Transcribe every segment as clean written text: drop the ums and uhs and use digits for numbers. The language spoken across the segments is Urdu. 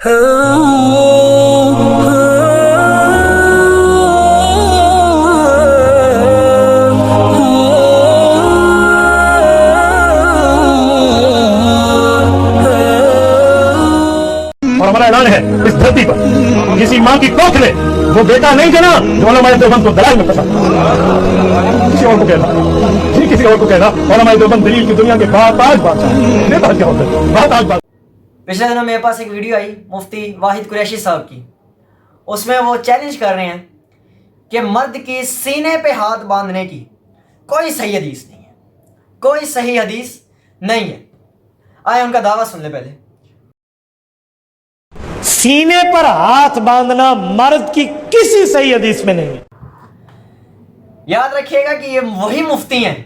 اور ہمارا اعلان ہے اس دھرتی پر کسی ماں کی کوکھ میں وہ بیٹا نہیں جنا جو علماء دیوبند کو دلال میں پھنسا، کسی اور کو کہنا کسی اور کو کہنا علماء دیوبند دلیل کی دنیا کے بات کیا ہوتے ہیں بات. پچھلے دنوں میرے پاس ایک ویڈیو آئی مفتی واحد قریشی صاحب کی. اس میں وہ چیلنج کر رہے ہیں کہ مرد کی سینے پہ ہاتھ باندھنے کی کوئی صحیح حدیث نہیں ہے، کوئی صحیح حدیث نہیں ہے. آئے ان کا دعویٰ سن لیں. پہلے سینے پر ہاتھ باندھنا مرد کی کسی صحیح حدیث میں نہیں ہے. یاد رکھیے گا کہ یہ وہی مفتی ہیں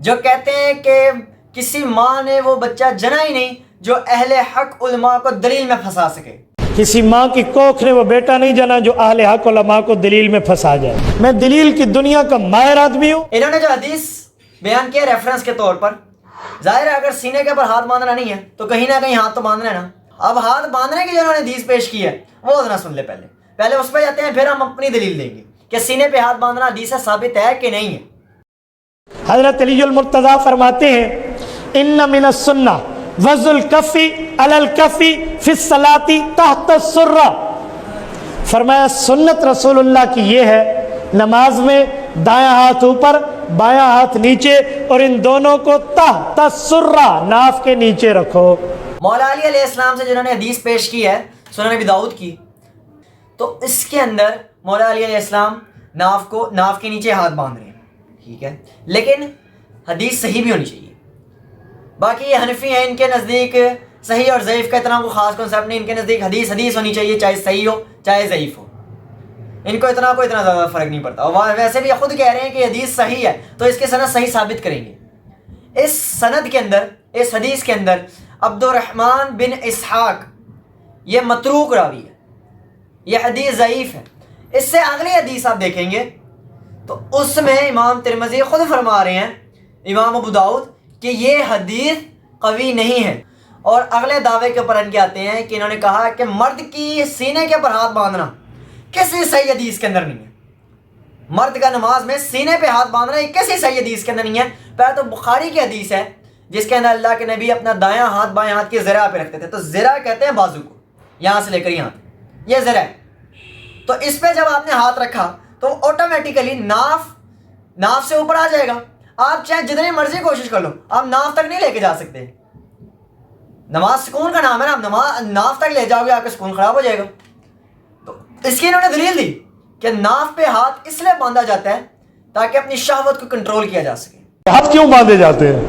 جو کہتے ہیں کہ کسی ماں نے وہ بچہ جنا ہی نہیں جو اہل حق علماء کو دلیل میں پھنسا سکے. کسی ماں کی کوکھ نے وہ بیٹا نہیں جنا جو اہل حق علماء کو دلیل میں پھنسا جائے. میں دلیل کی دنیا کا ماہر آدمی ہوں. انہوں نے جو حدیث بیان کیا ریفرنس کے طور پر، ظاہر ہے اگر سینے کے اوپر ہاتھ باندھنا نہیں ہے تو کہیں نہ کہیں ہاتھ تو باندھنا ہے نا. اب ہاتھ باندھنے کی جو انہوں نے حدیث پیش کی ہے وہ ذرا سن لے. پہلے اس پہ جاتے ہیں، پھر ہم اپنی دلیل دیں گے کہ سینے پہ ہاتھ باندھنا حدیث سے ثابت ہے کہ نہیں ہے. حضرت علی المرتضیٰ فرماتے ہیں ان من السنہ وضع الکف علی الکف فی الصلاۃ تحت السرہ. فرمایا سنت رسول اللہ کی یہ ہے نماز میں دایاں ہاتھ اوپر بایاں ہاتھ نیچے اور ان دونوں کو تحت السرہ ناف کے نیچے رکھو. مولا علی علیہ السلام سے جنہوں نے حدیث پیش کی ہے سنن ابی داؤد کی، تو اس کے اندر مولا علی علیہ السلام ناف کے نیچے ہاتھ باندھ رہے ہیں، ٹھیک ہے، لیکن حدیث صحیح بھی ہونی چاہیے. باقی یہ حنفی ہیں، ان کے نزدیک صحیح اور ضعیف کا اتنا کوئی خاص کنسیپٹ نہیں. ان کے نزدیک حدیث ہونی چاہیے، چاہے صحیح ہو چاہے ضعیف ہو. ان کو اتنا زیادہ فرق نہیں پڑتا. اور ویسے بھی خود کہہ رہے ہیں کہ حدیث صحیح ہے تو اس کی سند صحیح ثابت کریں گے. اس سند کے اندر، اس حدیث کے اندر عبد الرحمن بن اسحاق یہ متروک راوی ہے، یہ حدیث ضعیف ہے. اس سے اگلی حدیث آپ دیکھیں گے تو اس میں امام ترمذی خود فرما رہے ہیں، امام ابو داؤد، کہ یہ حدیث قوی نہیں ہے. اور اگلے دعوے کے اوپر ان کے آتے ہیں کہ انہوں نے کہا کہ مرد کی سینے کے اوپر ہاتھ باندھنا کسی صحیح حدیث کے اندر نہیں ہے. مرد کا نماز میں سینے پہ ہاتھ باندھنا یہ کسی صحیح حدیث کے اندر نہیں ہے. پہلے تو بخاری کی حدیث ہے جس کے اندر اللہ کے نبی اپنا دایاں ہاتھ بائیں ہاتھ کی زرہ پہ رکھتے تھے. تو زرہ کہتے ہیں بازو کو، یہاں سے لے کر یہاں تک یہ زرہ ہے. تو اس پہ جب آپ نے ہاتھ رکھا تو آٹومیٹیکلی ناف سے اوپر آ جائے گا. آپ چاہے جتنی مرضی کوشش کر لو آپ ناف تک نہیں لے کے جا سکتے. نماز سکون کا نام ہے نا، آپ ناف تک لے جاؤ گے آپ کا سکون خراب ہو جائے گا. تو اس کی انہوں نے دلیل دی کہ ناف پہ ہاتھ اس لیے باندھا جاتا ہے تاکہ اپنی شہوت کو کنٹرول کیا جا سکے. ہاتھ کیوں باندھے جاتے ہیں؟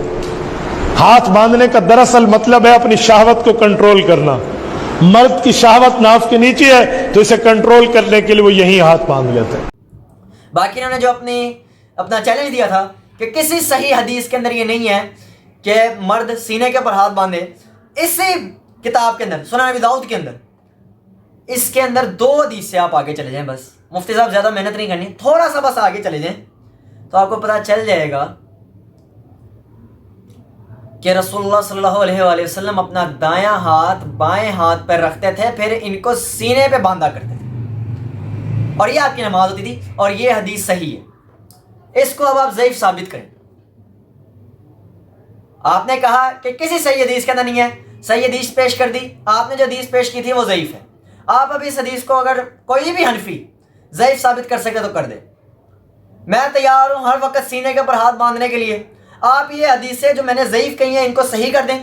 ہاتھ باندھنے کا دراصل مطلب ہے اپنی شہوت کو کنٹرول کرنا. مرد کی شہوت ناف کے نیچے ہے تو اسے کنٹرول کرنے کے لیے وہ یہی ہاتھ باندھ لیتے ہیں. باقی انہوں نے جو اپنا چیلنج دیا تھا کہ کسی صحیح حدیث کے اندر یہ نہیں ہے کہ مرد سینے کے اوپر ہاتھ باندھے. اسی کتاب کے اندر سنن ابی داؤد کے اندر اس کے اندر 2 حدیث سے آپ آگے چلے جائیں. بس مفتی صاحب زیادہ محنت نہیں کرنی، تھوڑا سا بس آگے چلے جائیں تو آپ کو پتہ چل جائے گا کہ رسول اللہ صلی اللہ علیہ وآلہ وسلم اپنا دایاں ہاتھ بائیں ہاتھ پر رکھتے تھے، پھر ان کو سینے پہ باندھا کرتے تھے اور یہ آپ کی نماز ہوتی تھی. اور یہ حدیث صحیح ہے. اس کو اب آپ ضعیف ثابت کریں. آپ نے کہا کہ کسی صحیح حدیث کے اندر نہیں ہے، صحیح حدیث پیش کر دی. آپ نے جو حدیث پیش کی تھی وہ ضعیف ہے. آپ اب اس حدیث کو اگر کوئی بھی حنفی ضعیف ثابت کر سکے تو کر دے. میں تیار ہوں ہر وقت سینے کے اوپر ہاتھ باندھنے کے لیے. آپ یہ حدیثیں جو میں نے ضعیف کہی ہیں ان کو صحیح کر دیں،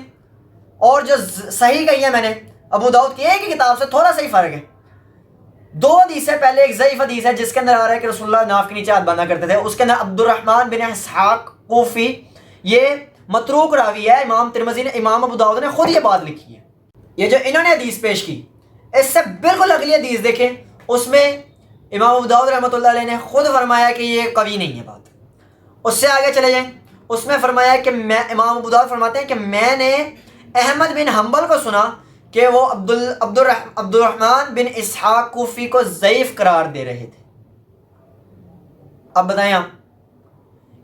اور جو صحیح کہی ہیں میں نے ابو داؤد کی ایک ہی کتاب سے تھوڑا صحیح فرق ہے. 2 حدیث سے پہلے ایک ضعیف حدیث ہے جس کے اندر آ رہا ہے کہ رسول اللہ ناف کے نیچے ہاتھ باندھا کرتے تھے. اس کے اندر عبد الرحمن بن اسحاق کوفی یہ متروک راوی ہے. امام ترمذی نے، امام ابو داؤد نے خود یہ بات لکھی ہے. یہ جو انہوں نے حدیث پیش کی اس سے بالکل اگلی حدیث دیکھیں، اس میں امام ابو داؤد رحمۃ اللہ علیہ نے خود فرمایا کہ یہ قوی نہیں ہے بات. اس سے آگے چلے جائیں، اس میں فرمایا کہ امام ابو داؤد فرماتے ہیں کہ میں نے احمد بن حنبل کو سنا کہ وہ عبد الرحمن بن اسحاق کوفی کو ضعیف قرار دے رہے تھے. اب بتائیں آپ،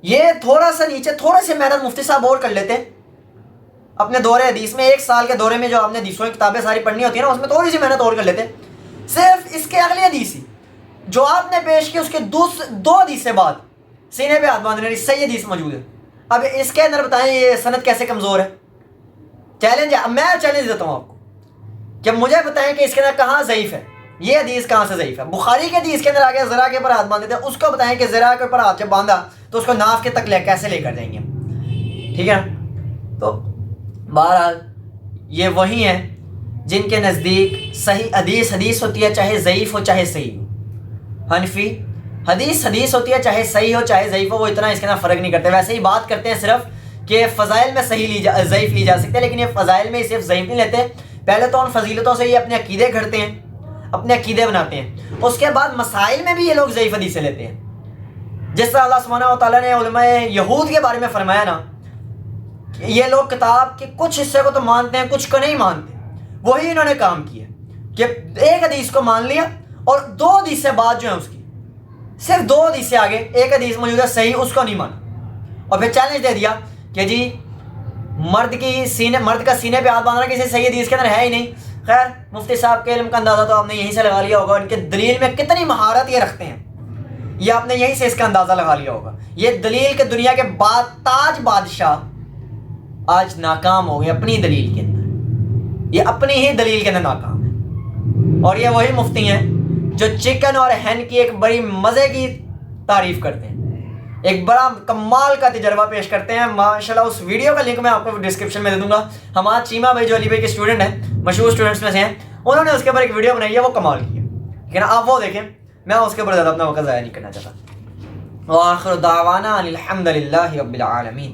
یہ تھوڑا سا نیچے تھوڑے سے محنت مفتی صاحب اور کر لیتے. اپنے دورے حدیث میں 1 سال کے دورے میں جو آپ نے حدیثوں کی کتابیں ساری پڑھنی ہوتی ہیں نا، اس میں تھوڑی سی محنت اور کر لیتے. صرف اس کے اگلی حدیث ہی جو آپ نے پیش کی، اس کے 2 حدیث سے بعد سینے پہ ہاتھ باندھنے والی صحیح حدیث موجود ہے. اب اس کے اندر بتائیں یہ سند کیسے کمزور ہے؟ چیلنج ہے. میں چیلنج دیتا ہوں آپ کو کہ مجھے بتائیں کہ اس کے اندر کہاں ضعیف ہے، یہ حدیث کہاں سے ضعیف ہے. بخاری کے حدیث کے اندر آگے ذرا کے اوپر ہاتھ باندھے تھے، اس کو بتائیں کہ ذرا کے اوپر ہاتھ جب باندھا تو اس کو ناف کے تک کیسے لے کر جائیں گے. ٹھیک ہے نا؟ تو بہرحال یہ وہی ہیں جن کے نزدیک صحیح حدیث ہوتی ہے، چاہے ضعیف ہو چاہے صحیح ہو. حنفی حدیث ہوتی ہے، چاہے صحیح ہو چاہے ضعیف ہو، وہ اتنا اس کے اندر فرق نہیں کرتے. ویسے ہی بات کرتے ہیں صرف کہ فضائل میں ضعیف لی جا سکتے ہیں، لیکن یہ فضائل میں صرف ضعیف نہیں لیتے. پہلے تو ان فضیلتوں سے یہ اپنے عقیدے گھڑتے ہیں، اپنے عقیدے بناتے ہیں. اس کے بعد مسائل میں بھی یہ لوگ ضعیف حدیثیں لیتے ہیں. جس طرح اللہ سبحانہ و تعالیٰ نے علماء یہود کے بارے میں فرمایا نا، یہ لوگ کتاب کے کچھ حصے کو تو مانتے ہیں، کچھ کو نہیں مانتے. وہی انہوں نے کام کیا کہ ایک حدیث کو مان لیا اور 2 حدیث سے بعد جو ہے اس کی صرف 2 حدیث سے آگے ایک حدیث موجود ہے صحیح، اس کو نہیں مانا. اور پھر چیلنج دے دیا کہ جی مرد کا سینے پہ ہاتھ باندھنا کسی صحیح حدیث کے اندر ہے ہی نہیں. خیر مفتی صاحب کے علم کا اندازہ تو آپ نے یہیں سے لگا لیا ہوگا، ان کے دلیل میں کتنی مہارت یہ رکھتے ہیں، یہ آپ نے یہیں سے اس کا اندازہ لگا لیا ہوگا. یہ دلیل کے دنیا کے تاج بادشاہ آج ناکام ہو گئے اپنی دلیل کے اندر، یہ اپنی ہی دلیل کے اندر ناکام ہے. اور یہ وہی مفتی ہیں جو چکن اور ہین کی ایک بڑی مزے کی تعریف کرتے ہیں، ایک بڑا کمال کا تجربہ پیش کرتے ہیں. ماشاءاللہ اس ویڈیو کا لنک میں آپ کو ڈسکرپشن میں دے دوں گا. ہمارا چیمہ بھائی جو علی بھائی کے اسٹوڈنٹ ہیں، مشہور اسٹوڈنٹس میں سے ہیں، انہوں نے اس کے اوپر ایک ویڈیو بنائی ہے، وہ کمال کی ہے. لیکن آپ وہ دیکھیں، میں اس کے اوپر زیادہ اپنا وقت ضائع نہیں کرنا چاہتا. وآخر دعوانا الحمد للہ رب العالمین.